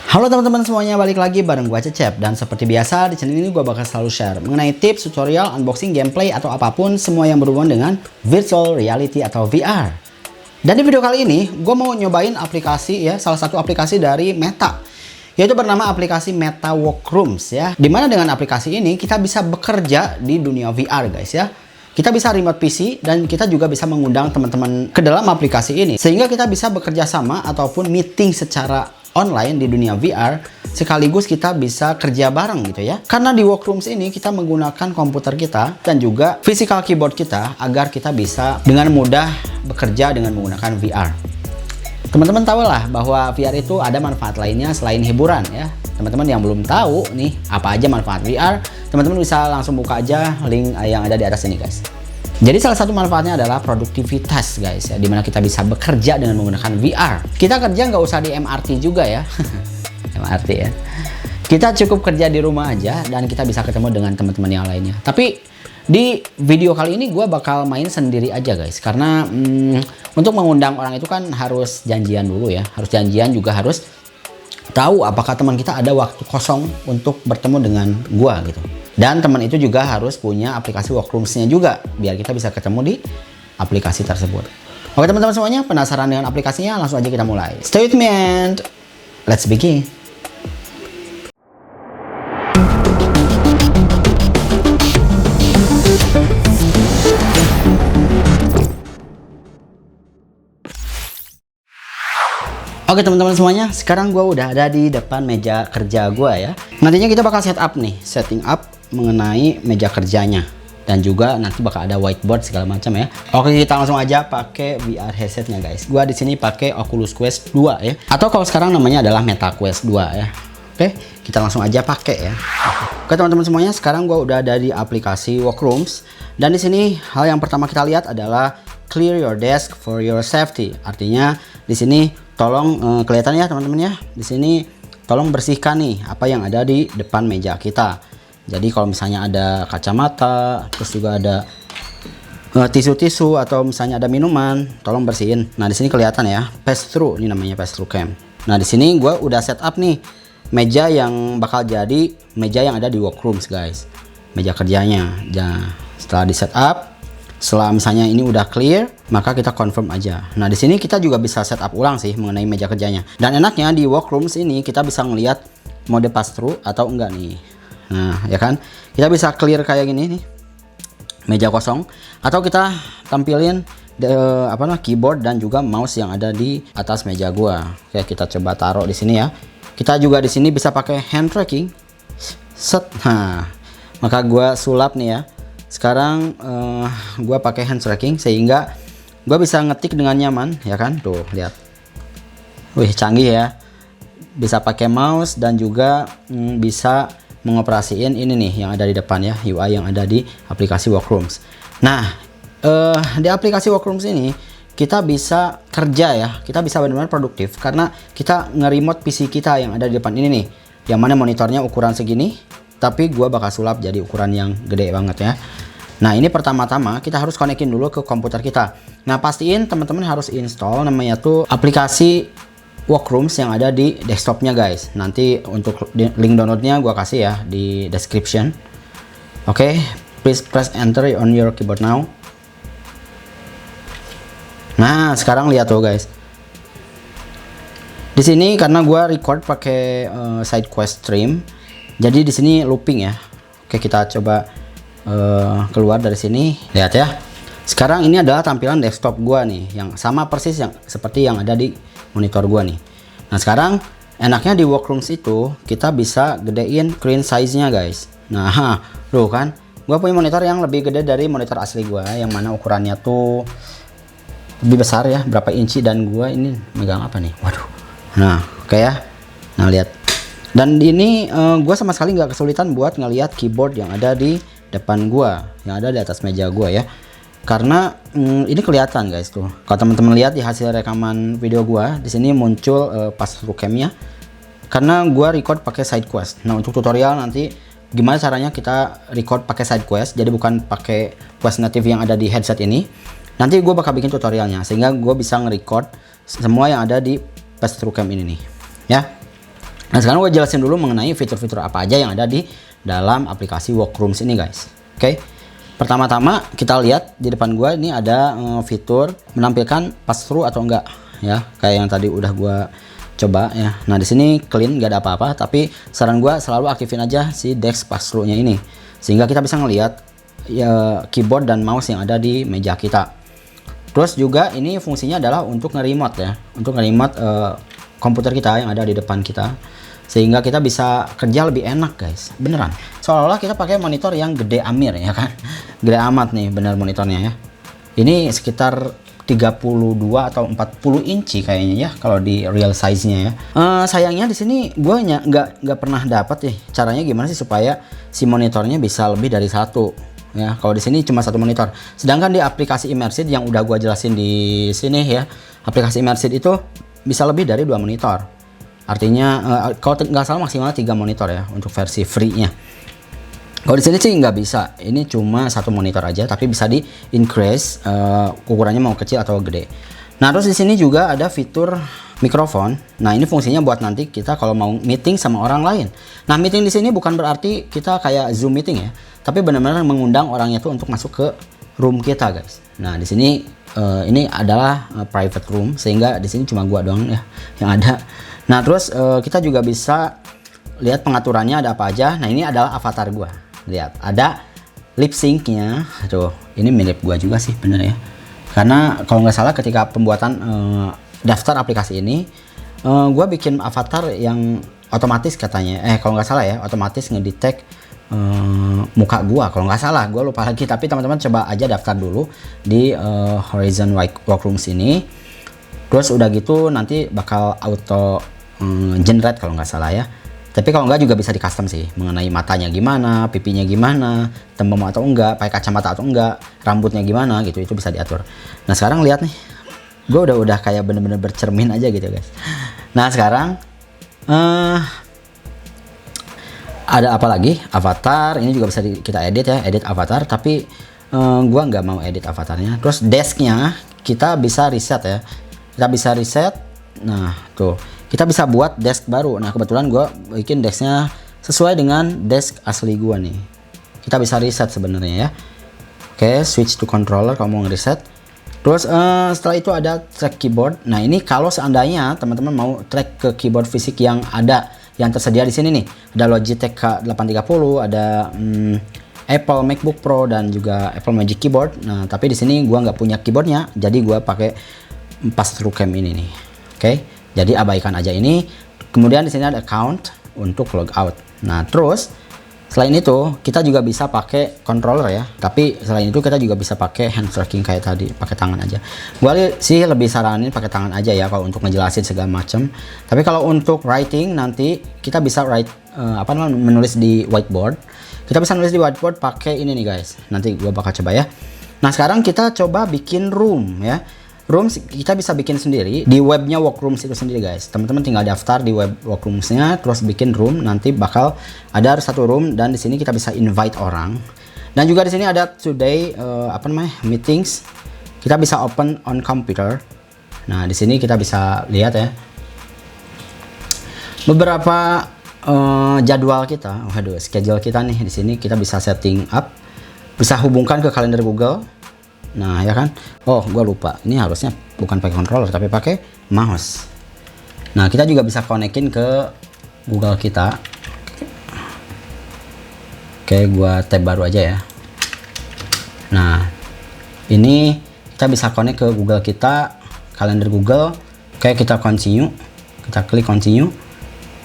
Halo teman-teman semuanya, balik lagi bareng gua Cecep. Dan seperti biasa di channel ini gua bakal selalu share mengenai tips, tutorial, unboxing, gameplay, atau apapun semua yang berhubungan dengan virtual reality atau VR. Dan di video kali ini gua mau nyobain aplikasi ya, salah satu aplikasi dari Meta, yaitu bernama aplikasi Meta Workrooms ya. Dimana dengan aplikasi ini kita bisa bekerja di dunia VR guys ya. Kita bisa remote PC dan kita juga bisa mengundang teman-teman ke dalam aplikasi ini. Sehingga kita bisa bekerja sama ataupun meeting secara online di dunia VR, sekaligus kita bisa kerja bareng gitu ya. Karena di Workrooms ini kita menggunakan komputer kita dan juga physical keyboard kita agar kita bisa dengan mudah bekerja dengan menggunakan VR. Teman-teman tahu lah bahwa VR itu ada manfaat lainnya selain hiburan ya. Teman-teman yang belum tahu nih apa aja manfaat VR, teman-teman bisa langsung buka aja link yang ada di atas ini guys. Jadi salah satu manfaatnya adalah produktivitas guys ya, dimana kita bisa bekerja dengan menggunakan VR. Kita kerja nggak usah di MRT juga ya. MRT ya. Kita cukup kerja di rumah aja dan kita bisa ketemu dengan teman-teman yang lainnya. Tapi di video kali ini gue bakal main sendiri aja guys, karena untuk mengundang orang itu kan harus janjian dulu ya. Harus janjian, juga harus tahu apakah teman kita ada waktu kosong untuk bertemu dengan gue gitu. Dan teman itu juga harus punya aplikasi Workrooms-nya juga, biar kita bisa ketemu di aplikasi tersebut. Oke teman-teman semuanya, penasaran dengan aplikasinya? Langsung aja kita mulai. Stay with me and let's begin. Oke teman-teman semuanya, sekarang gue udah ada di depan meja kerja gue ya. Nantinya kita bakal setting up mengenai meja kerjanya. Dan juga nanti bakal ada whiteboard segala macam ya. Oke, kita langsung aja pakai VR headsetnya guys. Gue di sini pakai Oculus Quest 2 ya. Atau kalau sekarang namanya adalah Meta Quest 2 ya. Oke, kita langsung aja pakai ya. Oke teman-teman semuanya, sekarang gue udah ada di aplikasi Workrooms. Dan di sini hal yang pertama kita lihat adalah clear your desk for your safety. Artinya di sini tolong kelihatan ya teman-teman ya. Di sini tolong bersihkan nih apa yang ada di depan meja kita. Jadi kalau misalnya ada kacamata, terus juga ada tisu-tisu atau misalnya ada minuman, tolong bersihin. Nah di sini kelihatan ya, pass through, ini namanya pass through cam. Nah di sini gue udah setup nih meja yang bakal jadi meja yang ada di Workrooms guys. Meja kerjanya. Nah, setelah di setup, setelah misalnya ini udah clear, maka kita confirm aja. Nah di sini kita juga bisa setup ulang sih mengenai meja kerjanya. Dan enaknya di Workrooms ini kita bisa ngelihat mode pass through atau enggak nih. Nah ya kan, kita bisa clear kayak gini nih, meja kosong, atau kita tampilin keyboard dan juga mouse yang ada di atas meja gua. Oke, kita coba taruh di sini ya. Kita juga di sini bisa pakai hand tracking. Set. Nah, maka gua sulap nih ya. Sekarang gua pakai hand tracking sehingga gua bisa ngetik dengan nyaman ya kan. Tuh lihat, wih canggih ya. Bisa pakai mouse dan juga bisa mengoperasiin ini nih yang ada di depan ya, UI yang ada di aplikasi Workrooms. Nah di aplikasi Workrooms ini kita bisa kerja ya, kita bisa benar-benar produktif karena kita nge-remote PC kita yang ada di depan ini nih, yang mana monitornya ukuran segini, tapi gua bakal sulap jadi ukuran yang gede banget ya. Nah ini pertama-tama kita harus konekin dulu ke komputer kita. Nah pastiin teman-teman harus install namanya tuh aplikasi Workrooms yang ada di desktopnya guys. Nanti untuk link downloadnya gua kasih ya di description. Oke, please press enter on your keyboard now. Nah sekarang lihat tuh guys. Di sini karena gua record pakai SideQuest Stream, jadi di sini looping ya. Oke, kita coba keluar dari sini. Lihat ya. Sekarang ini adalah tampilan desktop gua nih, yang sama persis yang seperti yang ada di monitor gua nih. Nah sekarang enaknya di Workrooms itu kita bisa gedein screen size-nya guys. Nah tuh kan, gua punya monitor yang lebih gede dari monitor asli gua, yang mana ukurannya tuh lebih besar ya, berapa inci, dan gua ini megang apa nih, waduh. Nah oke ya, nah lihat. Dan ini gua sama sekali nggak kesulitan buat ngelihat keyboard yang ada di depan gua, yang ada di atas meja gua ya. Karena ini kelihatan guys tuh. Kalau teman-teman lihat di hasil rekaman video gua, di sini muncul pass through cam-nya. Karena gua record pakai SideQuest. Nah, untuk tutorial nanti gimana caranya kita record pakai SideQuest, jadi bukan pakai Quest native yang ada di headset ini. Nanti gua bakal bikin tutorialnya sehingga gua bisa nge-record semua yang ada di pass through cam ini nih. Ya. Nah sekarang gue jelasin dulu mengenai fitur-fitur apa aja yang ada di dalam aplikasi Workrooms ini guys. Oke. Pertama-tama kita lihat di depan gue ini ada fitur menampilkan pass-through atau enggak ya, kayak yang tadi udah gue coba ya. Nah di sini clean, gak ada apa-apa, tapi saran gue selalu aktifin aja si desk pass-through-nya ini sehingga kita bisa ngelihat ya keyboard dan mouse yang ada di meja kita. Terus juga ini fungsinya adalah untuk nge-remote ya, untuk nge-remote komputer kita yang ada di depan kita, sehingga kita bisa kerja lebih enak guys, beneran. Seolah-olah kita pakai monitor yang gede amir ya kan, gede amat nih bener monitornya ya. Ini sekitar 32 atau 40 inci kayaknya ya kalau di real size-nya ya. Sayangnya di sini gue nggak pernah dapat nih caranya gimana sih supaya si monitornya bisa lebih dari satu ya. Kalau di sini cuma satu monitor. Sedangkan di aplikasi Immersid yang udah gue jelasin di sini ya, aplikasi Immersid itu bisa lebih dari 2 monitor. Artinya kalau nggak salah maksimal 3 monitor ya untuk versi free-nya. Kalau di sini sih nggak bisa, ini cuma satu monitor aja, tapi bisa di increase ukurannya mau kecil atau gede. Nah terus di sini juga ada fitur mikrofon. Nah ini fungsinya buat nanti kita kalau mau meeting sama orang lain. Nah meeting di sini bukan berarti kita kayak Zoom meeting ya, tapi benar-benar mengundang orangnya tuh untuk masuk ke room kita guys. Nah di sini ini adalah private room, sehingga di sini cuma gua doang ya yang ada. Nah terus kita juga bisa lihat pengaturannya ada apa aja. Nah ini adalah avatar gua. Lihat ada lip syncnya. Tuh ini mirip gua juga sih bener ya, karena kalau nggak salah ketika pembuatan daftar aplikasi ini gua bikin avatar yang otomatis katanya, kalau nggak salah ya, otomatis ngedetect muka gua kalau nggak salah, gua lupa lagi. Tapi teman-teman coba aja daftar dulu di Horizon Workrooms ini, terus udah gitu nanti bakal auto generate kalau nggak salah ya. Tapi kalau nggak juga bisa di custom sih, mengenai matanya gimana, pipinya gimana, tembem atau enggak, pakai kacamata atau enggak, rambutnya gimana gitu, itu bisa diatur. Nah sekarang lihat nih, gue udah kayak bener-bener bercermin aja gitu guys. Nah sekarang ada apa lagi? Avatar, ini juga bisa kita edit ya, edit avatar. Tapi gue nggak mau edit avatarnya. Terus desknya kita bisa reset ya, kita bisa reset. Nah tuh, kita bisa buat desk baru. Nah kebetulan gue bikin desknya sesuai dengan desk asli gue nih. Kita bisa reset sebenarnya ya. Oke, switch to controller kalau mau ngereset. Terus setelah itu ada track keyboard. Nah ini kalau seandainya teman-teman mau track ke keyboard fisik yang ada, yang tersedia di sini nih. Ada Logitech K830, ada Apple MacBook Pro dan juga Apple Magic Keyboard. Nah tapi di sini gue nggak punya keyboardnya, jadi gue pakai pass-through cam ini nih. Oke, jadi abaikan aja ini. Kemudian di sini ada account untuk logout. Nah, terus selain itu kita juga bisa pakai controller ya. Tapi selain itu kita juga bisa pakai hand tracking kayak tadi, pakai tangan aja. Gua sih lebih saranin pakai tangan aja ya kalau untuk ngejelasin segala macam. Tapi kalau untuk writing nanti kita bisa menulis di whiteboard. Kita bisa nulis di whiteboard pakai ini nih guys. Nanti gua bakal coba ya. Nah, sekarang kita coba bikin room ya. Rooms kita bisa bikin sendiri di webnya Workrooms itu sendiri guys. Teman-teman tinggal daftar di web Workrooms-nya, terus bikin room. Nanti bakal ada satu room dan di sini kita bisa invite orang. Dan juga di sini ada today meetings. Kita bisa open on computer. Nah di sini kita bisa lihat ya beberapa jadwal kita. Waduh, schedule kita nih di sini kita bisa setting up, bisa hubungkan ke kalender Google. Nah ya kan, oh gue lupa, ini harusnya bukan pakai controller tapi pakai mouse. Nah kita juga bisa konekin ke Google kita. Oke, gue tab baru aja ya. Nah ini kita bisa connect ke Google kita, kalender Google. Oke, kita continue, kita klik continue,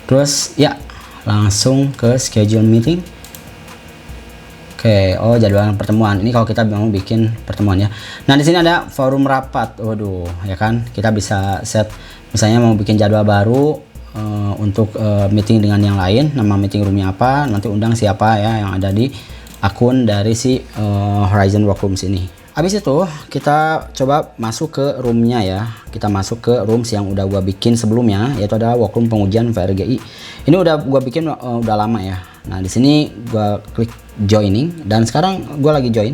terus ya langsung ke schedule meeting. Oke, oh jadwal pertemuan. Ini kalau kita mau bikin pertemuan ya. Nah, di sini ada forum rapat. Waduh, ya kan? Kita bisa set misalnya mau bikin jadwal baru untuk meeting dengan yang lain. Nama meeting roomnya apa? Nanti undang siapa ya yang ada di akun dari si Horizon Workrooms ini. Habis itu kita coba masuk ke roomnya ya. Kita masuk ke rooms yang udah gua bikin sebelumnya, yaitu ada Workroom pengujian VRGI. Ini udah gua bikin udah lama ya. Nah di sini gua klik joining dan sekarang gua lagi join.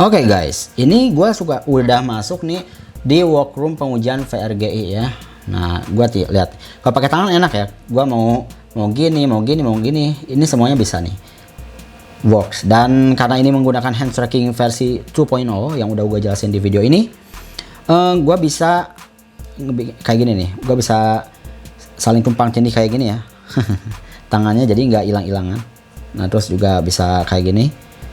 Oke guys, ini gua udah masuk nih di Workroom pengujian VRGI ya. Nah, gua lihat. Kalau pakai tangan enak ya. Gua mau gini, mau gini, mau gini. Ini semuanya bisa nih. Works. Dan karena ini menggunakan hand tracking versi 2.0 yang udah gua jelasin di video ini, gua bisa kayak gini nih. Gua bisa saling tumpang tindih kayak gini ya. Tangannya jadi nggak hilang-hilangan. Nah, terus juga bisa kayak gini.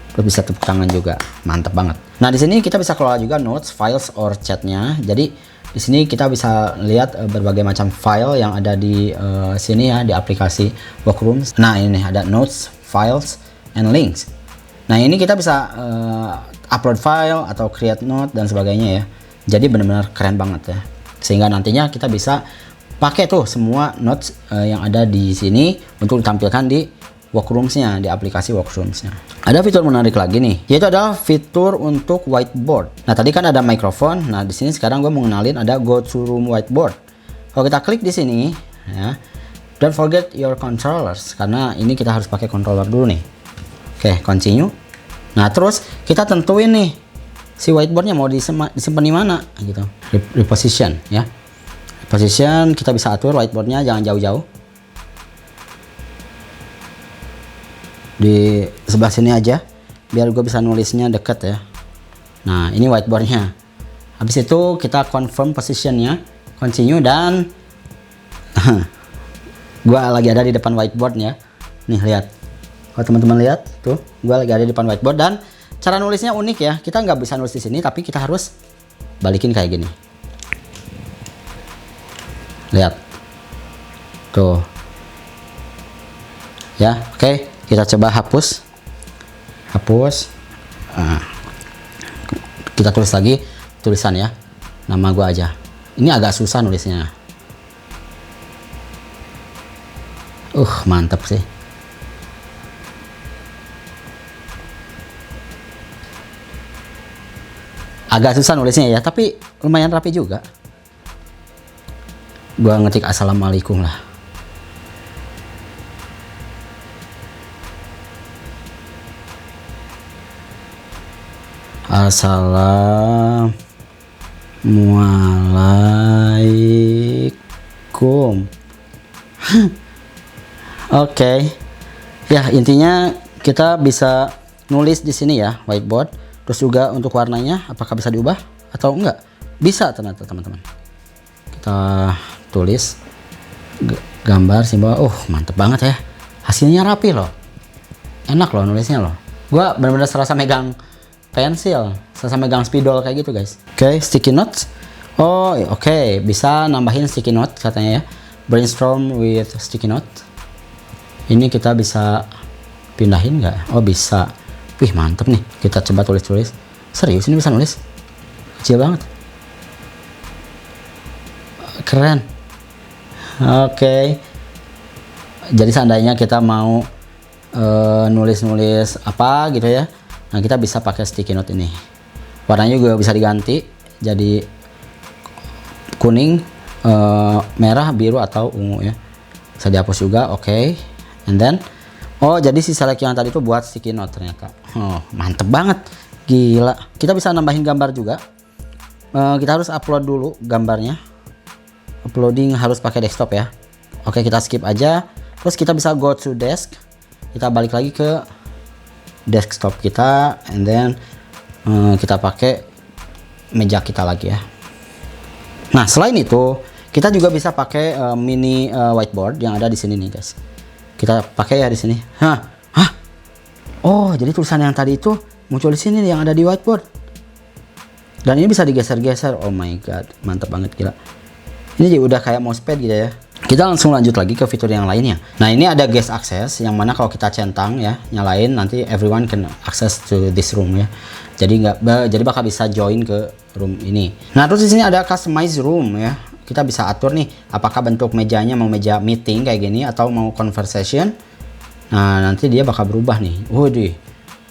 Terus bisa tepuk tangan juga. Mantap banget. Nah, di sini kita bisa kelola juga notes, files, or chatnya. Jadi di sini kita bisa lihat berbagai macam file yang ada di sini ya, di aplikasi Workrooms. Nah, ini ada notes, files, and links. Nah, ini kita bisa upload file atau create note dan sebagainya ya. Jadi benar-benar keren banget ya. Sehingga nantinya kita bisa pakai tuh semua notes yang ada di sini untuk ditampilkan di Workrooms-nya, di aplikasi Workrooms-nya. Ada fitur menarik lagi nih, yaitu adalah fitur untuk whiteboard. Nah, tadi kan ada mikrofon. Nah, di sini sekarang gue mau ngenalin ada Go to Room Whiteboard. Kalau kita klik di sini, ya, don't forget your controllers, karena ini kita harus pakai controller dulu nih. Oke, continue. Nah, terus kita tentuin nih si whiteboardnya mau disimpan di mana, gitu. Reposition, ya. Reposition kita bisa atur whiteboardnya jangan jauh-jauh. Di sebelah sini aja biar gue bisa nulisnya deket ya. Nah, ini whiteboardnya. Habis itu kita confirm positionnya, continue, dan gue lagi ada di depan whiteboardnya. Nih, lihat. Kalau teman-teman lihat tuh, gue lagi ada di depan whiteboard, dan cara nulisnya unik ya. Kita nggak bisa nulis di sini, tapi kita harus balikin kayak gini. Lihat tuh ya. Oke. Kita coba hapus. Nah, kita tulis lagi tulisan ya, nama gua aja. Ini agak susah nulisnya. Mantap sih. Agak susah nulisnya ya, tapi lumayan rapi juga. Gua ngetik assalamualaikum lah. Assalamualaikum. Oke. Ya, intinya kita bisa nulis di sini ya, whiteboard. Terus juga untuk warnanya apakah bisa diubah atau enggak? Bisa ternyata, teman-teman. Kita tulis gambar, simbol. Mantep banget ya. Hasilnya rapi loh. Enak loh nulisnya loh. Gua benar-benar serasa megang pensil, serasa megang spidol kayak gitu, guys. Oke, sticky notes. Oke, bisa nambahin sticky note katanya ya. Brainstorm with sticky note. Ini kita bisa pindahin nggak? Bisa. Wih, mantep nih. Kita coba tulis-tulis. Serius, ini bisa nulis? Kecil banget. Keren. Oke. Jadi seandainya kita mau nulis-nulis apa gitu ya, nah kita bisa pakai sticky note ini. Warnanya juga bisa diganti jadi kuning, merah, biru, atau ungu ya. Bisa dihapus juga. Oke. And then jadi si select yang tadi itu buat sticky note ternyata. Mantep banget. Gila. Kita bisa nambahin gambar juga. Kita harus upload dulu gambarnya. Uploading harus pakai desktop ya. Oke, kita skip aja. Terus kita bisa go to desk. Kita balik lagi ke desktop kita, and then kita pakai meja kita lagi ya. Nah, selain itu kita juga bisa pakai mini whiteboard yang ada di sini nih, guys. Kita pakai ya di sini. Jadi tulisan yang tadi itu muncul di sini nih, yang ada di whiteboard. Dan ini bisa digeser-geser. Oh my god, mantap banget, gila. Ini juga udah kayak mousepad gitu ya. Kita langsung lanjut lagi ke fitur yang lainnya. Nah, ini ada guest access, yang mana kalau kita centang ya, nyalain, nanti everyone can access to this room ya. Jadi bakal bisa join ke room ini. Nah, terus di sini ada customize room ya. Kita bisa atur nih apakah bentuk mejanya mau meja meeting kayak gini atau mau conversation. Nah, nanti dia bakal berubah nih.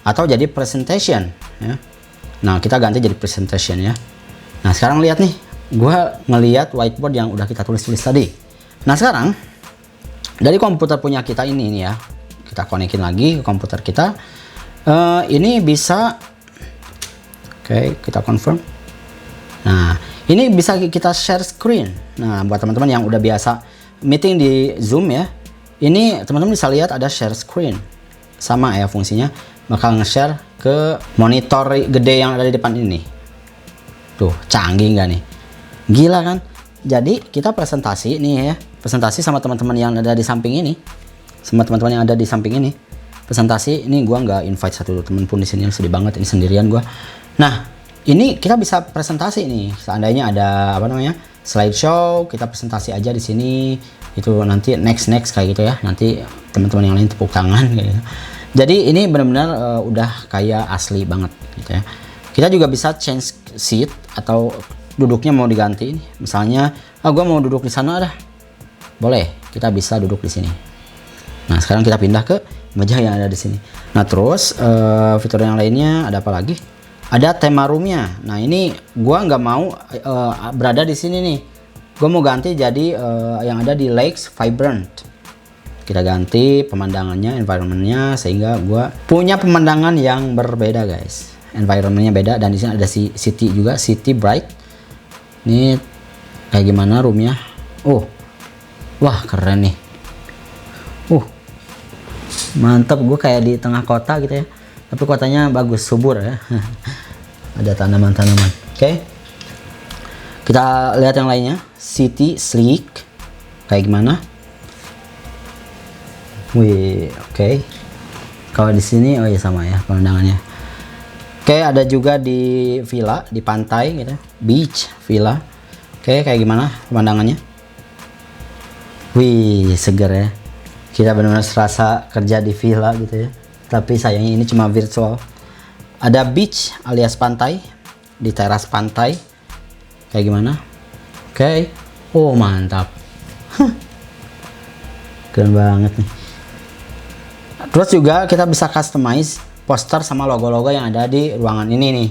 Atau jadi presentation ya. Nah, kita ganti jadi presentation ya. Nah, sekarang lihat nih. Gua ngelihat whiteboard yang udah kita tulis-tulis tadi. Nah, sekarang dari komputer punya kita ini nih ya, kita konekin lagi ke komputer kita. Ini bisa, oke, kita confirm. Nah, Ini bisa kita share screen. Nah, buat teman-teman yang udah biasa meeting di Zoom ya, ini teman-teman bisa lihat ada share screen. Sama ya fungsinya, bakal nge-share ke monitor gede yang ada di depan ini. Tuh, canggih nggak nih? Gila kan? Jadi kita presentasi nih ya, presentasi sama teman-teman yang ada di samping ini. Sama teman-teman yang ada di samping ini. Presentasi ini gua nggak invite satu teman pun di sini, sedih banget ini sendirian gua. Nah, ini kita bisa presentasi nih. Seandainya ada apa namanya? Slideshow, kita presentasi aja di sini. Itu nanti next kayak gitu ya. Nanti teman-teman yang lain tepuk tangan kayak gitu. Jadi ini benar-benar udah kayak asli banget gitu ya. Kita juga bisa change seat atau duduknya mau diganti. Misalnya, gua mau duduk di sana dah. Boleh, kita bisa duduk di sini. Nah, sekarang kita pindah ke meja yang ada di sini. Nah, terus fitur yang lainnya ada apa lagi? Ada tema roomnya. Nah, ini gua nggak mau berada di sini nih. Gua mau ganti jadi yang ada di Lakes Vibrant. Kita ganti pemandangannya, environmentnya, sehingga gua punya pemandangan yang berbeda guys. Environmentnya beda, dan di sini ada city juga, City Bright. Ini kayak gimana roomnya? Oh, wah keren nih. Mantap, gue kayak di tengah kota gitu ya. Tapi kotanya bagus, subur ya. Ada tanaman-tanaman. Oke. Kita lihat yang lainnya. City sleek. Kayak gimana? Wih, oke. Kalau di sini, oh ya sama ya pemandangannya. Oke, ada juga di villa, di pantai gitu. Beach, villa. Oke, kayak gimana pemandangannya? Wih, seger ya. Kita benar-benar serasa kerja di villa gitu ya. Tapi sayangnya ini cuma virtual. Ada beach alias pantai, di teras pantai. Kayak gimana? Oke. Oh, mantap. Keren banget nih. Terus juga kita bisa customize poster sama logo-logo yang ada di ruangan ini nih.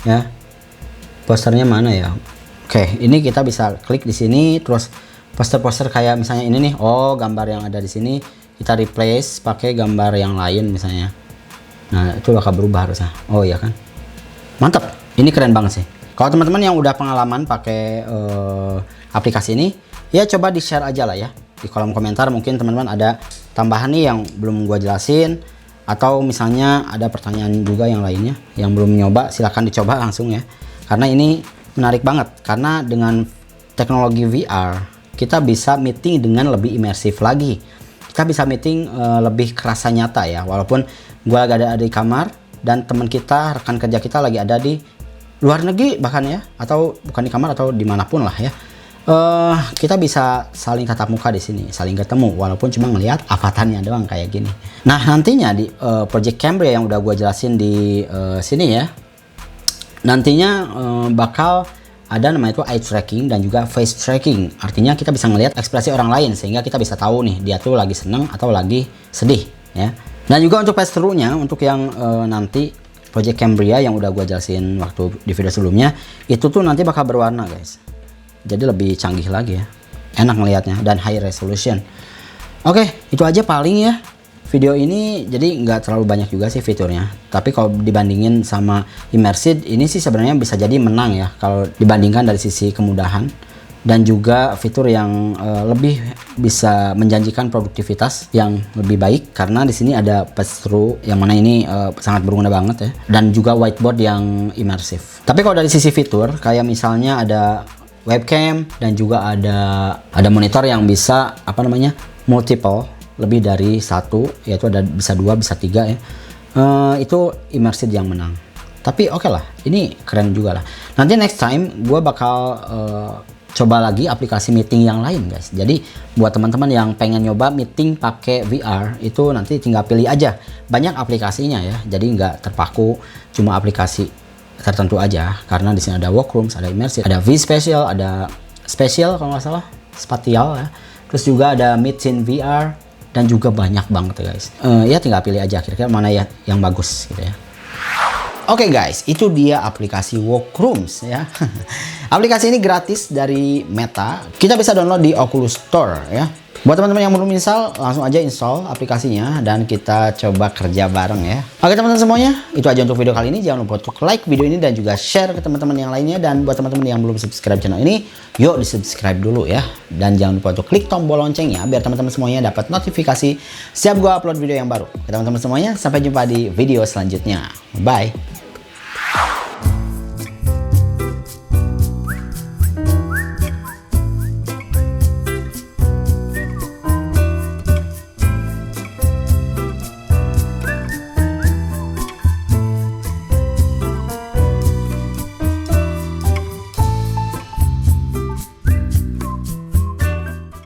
Ya. Posternya mana ya? Oke, ini kita bisa klik di sini, terus poster-poster kayak misalnya ini nih, oh gambar yang ada di sini kita replace pakai gambar yang lain misalnya. Nah, itu bakal berubah harusnya. Oh iya kan, mantap, ini keren banget sih. Kalau teman-teman yang udah pengalaman pakai aplikasi ini, ya coba di share aja lah ya di kolom komentar. Mungkin teman-teman ada tambahan nih yang belum gua jelasin, atau misalnya ada pertanyaan juga yang lainnya yang belum nyoba, silahkan dicoba langsung ya, karena ini menarik banget. Karena dengan teknologi VR kita bisa meeting dengan lebih imersif lagi. Kita bisa meeting lebih kerasa nyata ya. Walaupun gue lagi ada di kamar dan teman kita, rekan kerja kita lagi ada di luar negeri bahkan ya, atau bukan di kamar atau dimanapun lah ya. Kita bisa saling tatap muka di sini, saling ketemu walaupun cuma ngelihat avatarnya doang kayak gini. Nah, nantinya di Project Cambria yang udah gue jelasin di sini ya, nantinya bakal ada namanya itu eye tracking dan juga face tracking. Artinya kita bisa ngelihat ekspresi orang lain sehingga kita bisa tahu nih dia tuh lagi seneng atau lagi sedih ya. Dan juga untuk pass through-nya, untuk yang nanti Project Cambria yang udah gua jelasin waktu di video sebelumnya, itu tuh nanti bakal berwarna guys. Jadi lebih canggih lagi ya. Enak ngelihatnya dan high resolution. Oke, itu aja paling ya. Video ini jadi nggak terlalu banyak juga sih fiturnya, tapi kalau dibandingin sama Immersive ini sih sebenarnya bisa jadi menang ya kalau dibandingkan dari sisi kemudahan dan juga fitur yang lebih bisa menjanjikan produktivitas yang lebih baik, karena di sini ada pass-through yang mana ini sangat berguna banget ya, dan juga whiteboard yang immersive. Tapi kalau dari sisi fitur kayak misalnya ada webcam dan juga ada monitor yang bisa apa namanya multiple, lebih dari satu, yaitu ada bisa 2 bisa 3 ya, itu immersive yang menang. Tapi oke lah, ini keren juga lah. Nanti next time gue bakal coba lagi aplikasi meeting yang lain guys. Jadi buat teman-teman yang pengen nyoba meeting pakai VR, itu nanti tinggal pilih aja, banyak aplikasinya ya, jadi nggak terpaku cuma aplikasi tertentu aja, karena di sini ada workrooms, ada immersive, ada vSpatial, ada spatial kalau nggak salah, spatial ya, terus juga ada Meet in VR, dan juga banyak banget ya guys. Ya tinggal pilih aja kira-kira mana ya yang bagus gitu ya. Oke guys, itu dia aplikasi Workrooms ya. Aplikasi ini gratis dari Meta. Kita bisa download di Oculus Store ya. Buat teman-teman yang belum install, langsung aja install aplikasinya dan kita coba kerja bareng ya. Oke teman-teman semuanya, itu aja untuk video kali ini. Jangan lupa untuk like video ini dan juga share ke teman-teman yang lainnya. Dan buat teman-teman yang belum subscribe channel ini, yuk di subscribe dulu ya. Dan jangan lupa untuk klik tombol loncengnya biar teman-teman semuanya dapat notifikasi setiap gua upload video yang baru. Oke teman-teman semuanya, sampai jumpa di video selanjutnya. Bye.